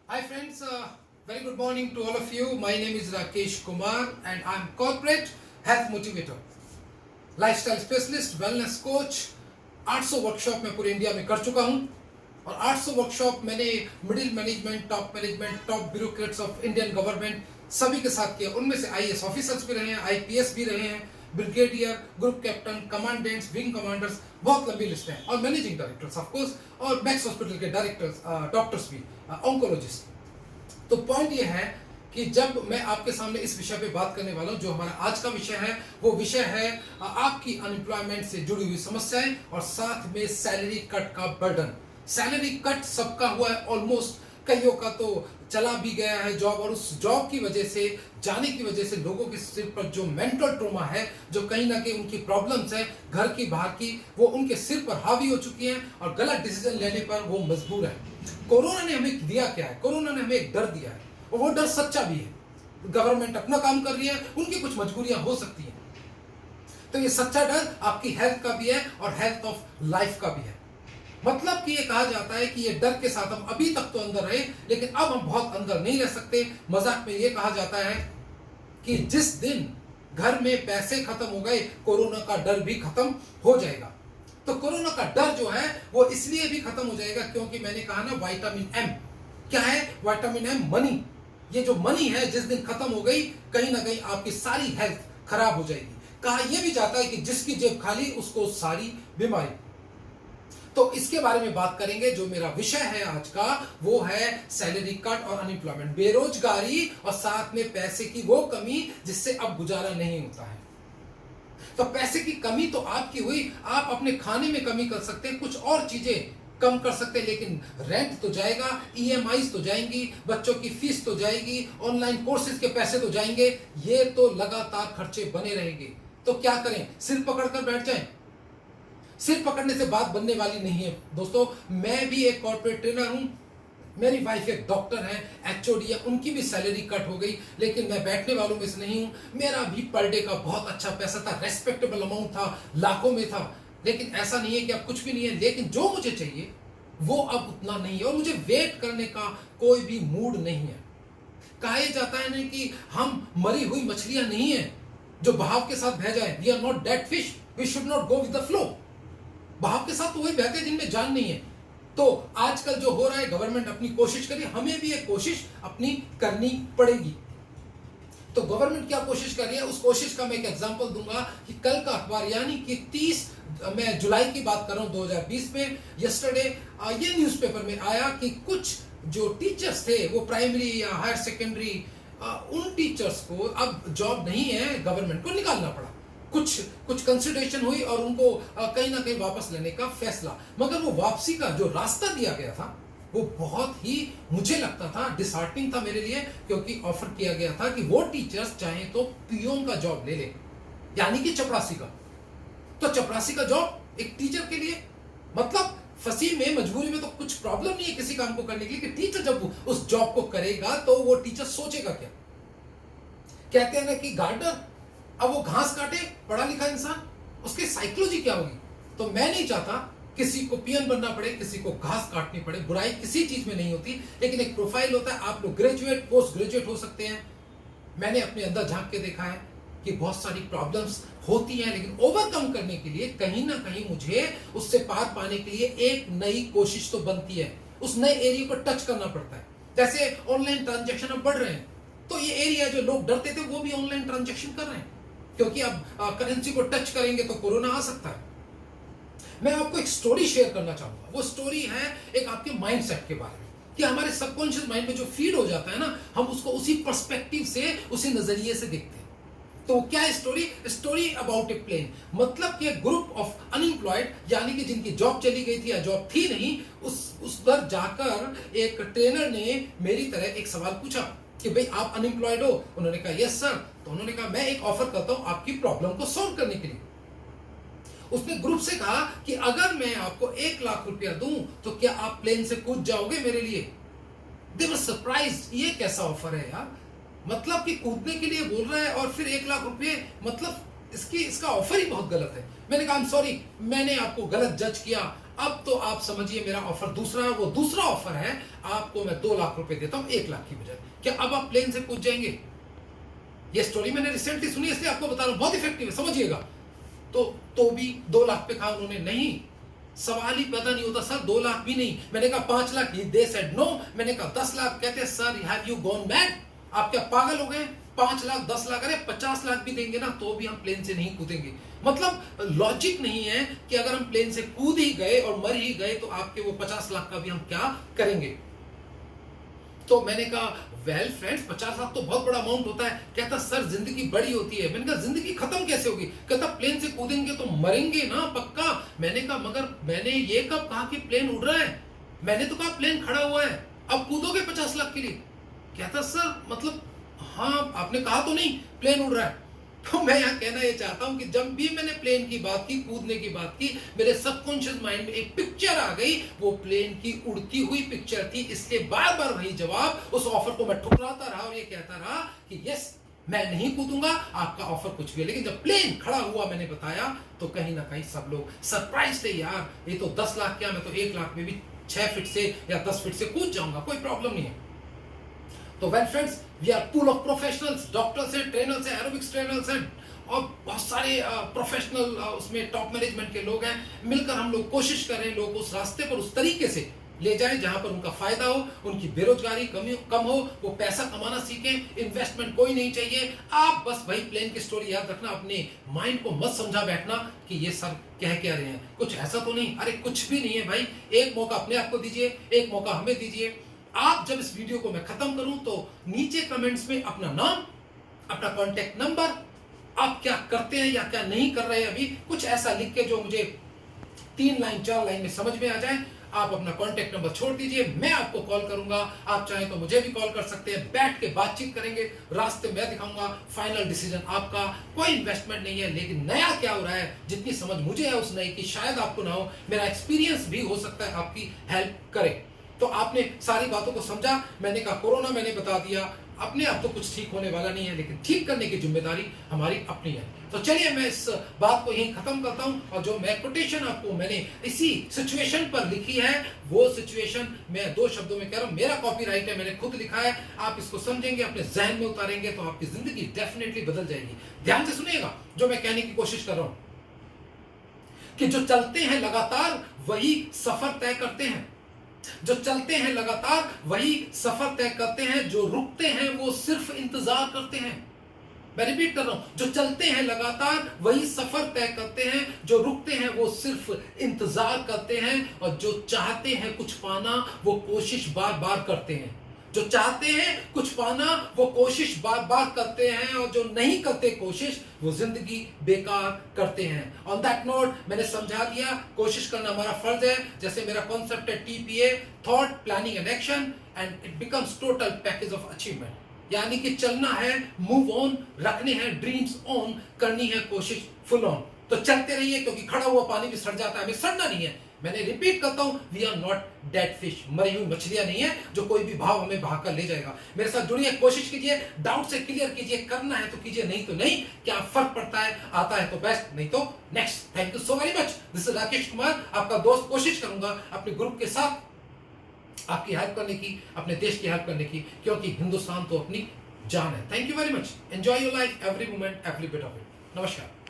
Hi friends, very good morning to all of you. My name is Rakesh Kumar and I am corporate health motivator, lifestyle specialist, wellness coach. 800 workshop मैं पूरे India में कर चुका हूं और 800 workshop मैंने middle management, top bureaucrats of Indian government सभी के साथ किया। उनमें से आईएएस ऑफिसर्स भी रहे हैं, आईपीएस भी रहे हैं, brigadier, group captain, commandants, wing commanders, बहुत लंबी लिस्ट है, और मैनेजिंग डायरेक्टर्स ऑफ कोर्स, और मैक्स हॉस्पिटल के डायरेक्टर्स, डॉक्टर्स भी, ऑन्कोलॉजिस्ट। तो पॉइंट ये है कि जब मैं आपके सामने इस विषय पे बात करने वाला हूं, जो हमारा आज का विषय है, वो विषय है आपकी अनएम्प्लॉयमेंट से जुड़ी हुई समस्याएं और साथ में सैलरी कट का बर्डन। सैलरी कट सबका हुआ है ऑलमोस्ट, कईयों का तो चला भी गया है जॉब, और उस जॉब की वजह से, जाने की वजह से लोगों के सिर पर जो मेंटल ट्रॉमा है, जो कहीं ना कहीं उनकी प्रॉब्लम्स है घर की बाहर की, वो उनके सिर पर हावी हो चुकी हैं और गलत डिसीजन लेने पर वो मजबूर है। कोरोना ने हमें दिया क्या है? कोरोना ने हमें एक डर दिया है और वो डर सच्चा भी है। गवर्नमेंट अपना काम कर रही है, उनकी कुछ मजबूरियां हो सकती हैं, तो ये सच्चा डर आपकी हेल्थ का भी है और हेल्थ ऑफ लाइफ का भी है। मतलब कि ये कहा जाता है कि ये डर के साथ हम अभी तक तो अंदर रहे, लेकिन अब हम बहुत अंदर नहीं रह सकते। मजाक में ये कहा जाता है कि जिस दिन घर में पैसे खत्म हो गए, कोरोना का डर भी खत्म हो जाएगा। तो कोरोना का डर जो है वो इसलिए भी खत्म हो जाएगा क्योंकि मैंने कहा ना, विटामिन एम। क्या है विटामिन एम? मनी। ये जो मनी है जिस दिन खत्म हो गई, कहीं ना कहीं आपकी सारी हेल्थ खराब हो जाएगी। कहा यह भी जाता है कि जिसकी जेब खाली उसको सारी बीमारी। तो इसके बारे में बात करेंगे। जो मेरा विषय है आज का, वो है सैलरी कट और अनएम्प्लॉयमेंट, बेरोजगारी और साथ में पैसे की वो कमी जिससे अब गुजारा नहीं होता है। तो पैसे की कमी तो आपकी हुई, आप अपने खाने में कमी कर सकते हैं, कुछ और चीजें कम कर सकते हैं, लेकिन रेंट तो जाएगा, ईएमआईज तो जाएंगी, बच्चों की फीस तो जाएगी, ऑनलाइन कोर्सेज के पैसे तो जाएंगे, ये तो लगातार खर्चे बने रहेंगे। तो क्या करें? सिर पकड़कर बैठ जाएं? सिर पकड़ने से बात बनने वाली नहीं है दोस्तों। मैं भी एक कॉर्पोरेट ट्रेनर हूं, मेरी वाइफ एक डॉक्टर है, एचओडी है, उनकी भी सैलरी कट हो गई, लेकिन मैं बैठने वालों में से नहीं हूं। मेरा भी पर डे का बहुत अच्छा पैसा था, रेस्पेक्टेबल अमाउंट था, लाखों में था, लेकिन ऐसा नहीं है कि अब कुछ भी नहीं है। लेकिन जो मुझे चाहिए वो अब उतना नहीं है और मुझे वेट करने का कोई भी मूड नहीं है। कहा जाता है ना कि हम मरी हुई मछलियां नहीं है जो बहाव के साथ बह जाए। We are not dead fish, we should not go with the flow. बहाव के साथ तो वही बहते जिनमें जान नहीं है। तो आजकल जो हो रहा है, गवर्नमेंट अपनी कोशिश करी, हमें भी एक कोशिश अपनी करनी पड़ेगी। तो गवर्नमेंट क्या कोशिश कर रही है, उस कोशिश का मैं एक एग्जांपल दूंगा कि कल का अखबार, यानी कि 30 मैं जुलाई की बात कर रहा हूं 2020 में, यस्टरडे ये न्यूज़पेपर में आया कि कुछ जो टीचर्स थे, वो प्राइमरी या हायर सेकेंडरी, उन टीचर्स को अब जॉब नहीं है, गवर्नमेंट को निकालना पड़ा। कुछ कंसिडरेशन हुई और उनको कहीं ना कहीं वापस लेने का फैसला। मगर वो वापसी का जो रास्ता दिया गया था, वो बहुत ही, मुझे लगता था, डिसहार्टनिंग था मेरे लिए, क्योंकि ऑफर किया गया था कि वो टीचर्स चाहे तो पीओन का जॉब ले ले, यानी कि चपरासी का। तो चपरासी का जॉब एक टीचर के लिए, मतलब फंसी में, मजबूरी में तो कुछ प्रॉब्लम नहीं है किसी काम को करने के लिए, कि टीचर जब उस जॉब को करेगा तो वो टीचर सोचेगा क्या। कहते हैं ना कि गार्डनर, अब वो घास काटे, पढ़ा लिखा इंसान, उसकी साइकोलॉजी क्या होगी। तो मैं नहीं चाहता किसी को पीएन बनना पड़े, किसी को घास काटनी पड़े। बुराई किसी चीज में नहीं होती, लेकिन एक प्रोफाइल होता है। आप लोग ग्रेजुएट, पोस्ट ग्रेजुएट हो सकते हैं। मैंने अपने अंदर झांक के देखा है कि बहुत सारी प्रॉब्लम्स होती हैं, लेकिन ओवरकम करने के लिए कहीं ना कहीं मुझे उससे पार पाने के लिए एक नई कोशिश तो बनती है। उस नए एरिया को टच करना पड़ता है। जैसे ऑनलाइन ट्रांजेक्शन अब बढ़ रहे हैं, तो ये एरिया जो लोग डरते थे वो भी ऑनलाइन ट्रांजेक्शन कर रहे हैं, क्योंकि अब करेंसी को टच करेंगे तो कोरोना आ सकता है। मैं आपको एक स्टोरी शेयर करना चाहूंगा। वो स्टोरी है एक आपके माइंडसेट के बारे में, कि हमारे सबकॉन्शियस माइंड में जो फीड हो जाता है ना, हम उसको उसी पर्सपेक्टिव से, उसी नजरिए से देखते हैं। तो क्या है story? Story about a plane. मतलब कि ग्रुप ऑफ अनएम्प्लॉयड, यानी कि जिनकी जॉब चली गई थी या जॉब थी नहीं, उस पर जाकर एक ट्रेनर ने मेरी तरह एक सवाल पूछा कि भाई आप अनएम्प्लॉयड हो? उन्होंने कहा यस सर। तो उन्होंने कहा मैं एक ऑफर करता हूं आपकी प्रॉब्लम को सॉल्व करने के लिए। उसने ग्रुप से कहा कि अगर मैं आपको 1 लाख रुपया दूं तो क्या आप प्लेन से कूद जाओगे मेरे लिए? दे वर सरप्राइज्ड, ये कैसा ऑफर है यार, मतलब कि कूदने के लिए बोल रहा है और फिर 1 लाख रुपए, मतलब इसका ऑफर ही बहुत गलत है। मैंने कहा सॉरी, मैंने आपको गलत जज किया, अब तो आप समझिए मेरा ऑफर दूसरा है, वो दूसरा ऑफर है आपको मैं 2 लाख रुपए देता हूं 1 लाख की बजाय। क्या अब आप प्लेन से कूद जाएंगे? ये स्टोरी मैंने रिसेंटली सुनी इसलिए आपको बता रहा हूं, बहुत इफेक्टिव है, समझिएगा। तो भी 2 लाख पे कहा उन्होंने नहीं, सवाल ही पैदा नहीं होता सर, 2 लाख भी नहीं। मैंने कहा 5 लाख, दे सेड नो। मैंने कहा 10 लाख, कहते हैं sir have you gone mad, आप क्या पागल हो गए? 5 लाख 10 लाख, अरे 50 लाख भी देंगे ना तो भी हम प्लेन से नहीं कूदेंगे। मतलब लॉजिक नहीं है कि अगर हम प्लेन से कूद ही गए और मर ही गए तो आपके वो 50 लाख का भी हम क्या करेंगे? तो मैंने कहा वेल फ्रेंड्स 50 लाख तो बहुत बड़ा अमाउंट होता है। कहता सर जिंदगी बड़ी होती है। मैंने कहा जिंदगी खत्म कैसे होगी? कहता प्लेन से कूदेंगे तो मरेंगे ना पक्का। मैंने कहा मगर मैंने ये कब कहा कि प्लेन उड़ रहा है? मैंने तो कहा प्लेन खड़ा हुआ है, अब कूदोगे 50 लाख के लिए? कहता सर मतलब हाँ आपने कहा तो नहीं प्लेन उड़ रहा है। तो मैं यहाँ कहना ये चाहता हूं कि जब भी मैंने प्लेन की बात की, कूदने की बात की, मेरे सबकॉन्शियस माइंड में एक पिक्चर आ गई, वो प्लेन की उड़ती हुई पिक्चर थी। इसलिए बार बार वही जवाब, उस ऑफर को मैं ठुकराता रहा और ये कहता रहा कि यस मैं नहीं कूदूंगा, आपका ऑफर कुछ भी है। लेकिन जब प्लेन खड़ा हुआ मैंने बताया तो कहीं ना कहीं सब लोग सरप्राइज थे, यार ये तो 10 लाख क्या, मैं तो 1 लाख में भी 6 फीट से या 10 फीट से कूद जाऊंगा, कोई प्रॉब्लम नहीं है। तो well friends we are full of professionals, doctors हैं, ट्रेनर्स हैं, एरोबिक्स ट्रेनर्स हैं और बहुत सारे प्रोफेशनल उसमें टॉप मैनेजमेंट के लोग हैं। मिलकर हम लोग कोशिश कर रहे हैं लोग उस रास्ते पर उस तरीके से ले जाएं जहां पर उनका फायदा हो, उनकी बेरोजगारी कम हो, वो पैसा कमाना सीखें, इन्वेस्टमेंट कोई नहीं चाहिए। आप बस भाई प्लेन की स्टोरी याद रखना, अपने माइंड को मत समझा बैठना कि ये सर कह क्या रहे हैं, कुछ ऐसा तो नहीं। अरे कुछ भी नहीं है भाई, एक मौका अपने आप को दीजिए, एक मौका हमें दीजिए। आप जब इस वीडियो को मैं खत्म करूं तो नीचे कमेंट्स में अपना नाम, अपना कॉन्टेक्ट नंबर, आप क्या करते हैं या क्या नहीं कर रहे हैं अभी, कुछ ऐसा लिख के जो मुझे 3 लाइन 4 लाइन में समझ में आ जाए, आप अपना कॉन्टेक्ट नंबर छोड़ दीजिए, मैं आपको कॉल करूंगा। आप चाहें तो मुझे भी कॉल कर सकते हैं, बैठ के बातचीत करेंगे, रास्ते मैं दिखाऊंगा, फाइनल डिसीजन आपका। कोई इन्वेस्टमेंट नहीं है, लेकिन नया क्या हो रहा है, जितनी समझ मुझे है उस नई की शायद आपको ना हो, मेरा एक्सपीरियंस भी हो सकता है आपकी हेल्प करे। तो आपने सारी बातों को समझा। मैंने कहा कोरोना मैंने बता दिया, अपने आप तो कुछ ठीक होने वाला नहीं है, लेकिन ठीक करने की जिम्मेदारी हमारी अपनी है। तो चलिए मैं इस बात को यहीं खत्म करता हूं और जो मैं कोटेशन आपको मैंने इसी सिचुएशन पर लिखी है, वो सिचुएशन मैं 2 शब्दों में कह रहा हूं, मेरा कॉपीराइट है, मैंने खुद लिखा है। आप इसको समझेंगे, अपने जहन में उतारेंगे तो आपकी जिंदगी डेफिनेटली बदल जाएगी। ध्यान से सुनिएगा जो मैं कहने की कोशिश कर रहा हूं कि जो चलते हैं लगातार वही सफर तय करते हैं। जो चलते हैं लगातार वही सफर तय करते हैं, जो रुकते हैं वो सिर्फ इंतजार करते हैं। मैं रिपीट कर रहा हूं, जो चलते हैं लगातार वही सफर तय करते हैं, जो रुकते हैं वो सिर्फ इंतजार करते हैं, और जो चाहते हैं कुछ पाना वो कोशिश बार बार करते हैं। जो चाहते हैं कुछ पाना वो कोशिश बार बार करते हैं, और जो नहीं करते कोशिश वो जिंदगी बेकार करते हैं। ऑन दैट नोट मैंने समझा दिया, कोशिश करना हमारा फर्ज है। जैसे मेरा कॉन्सेप्ट है TPA, thought planning and action, and it becomes total package of achievement. यानी कि चलना है, मूव ऑन, रखने हैं ड्रीम्स ऑन, करनी है कोशिश फुल ऑन। तो चलते रहिए, क्योंकि खड़ा हुआ पानी भी सड़ जाता है, हमें सड़ना नहीं है। मैंने रिपीट करता हूं, we are not dead fish, मरी हुई मछलियां नहीं है जो कोई भी भाव हमें भागकर ले जाएगा। मेरे साथ जुड़िए, कोशिश कीजिए, डाउट से क्लियर कीजिए, करना है तो कीजिए, नहीं तो नहीं। क्या फर्क पड़ता है, आता है तो बेस्ट, नहीं तो next. Thank you so very much. This is Rakesh Kumar, आपका दोस्त। कोशिश करूंगा अपने ग्रुप के साथ आपकी हेल्प करने की, अपने देश की हेल्प करने की, क्योंकि हिंदुस्तान तो अपनी जान है। Thank you very much. Enjoy your life, every moment, every bit of it. नमस्कार।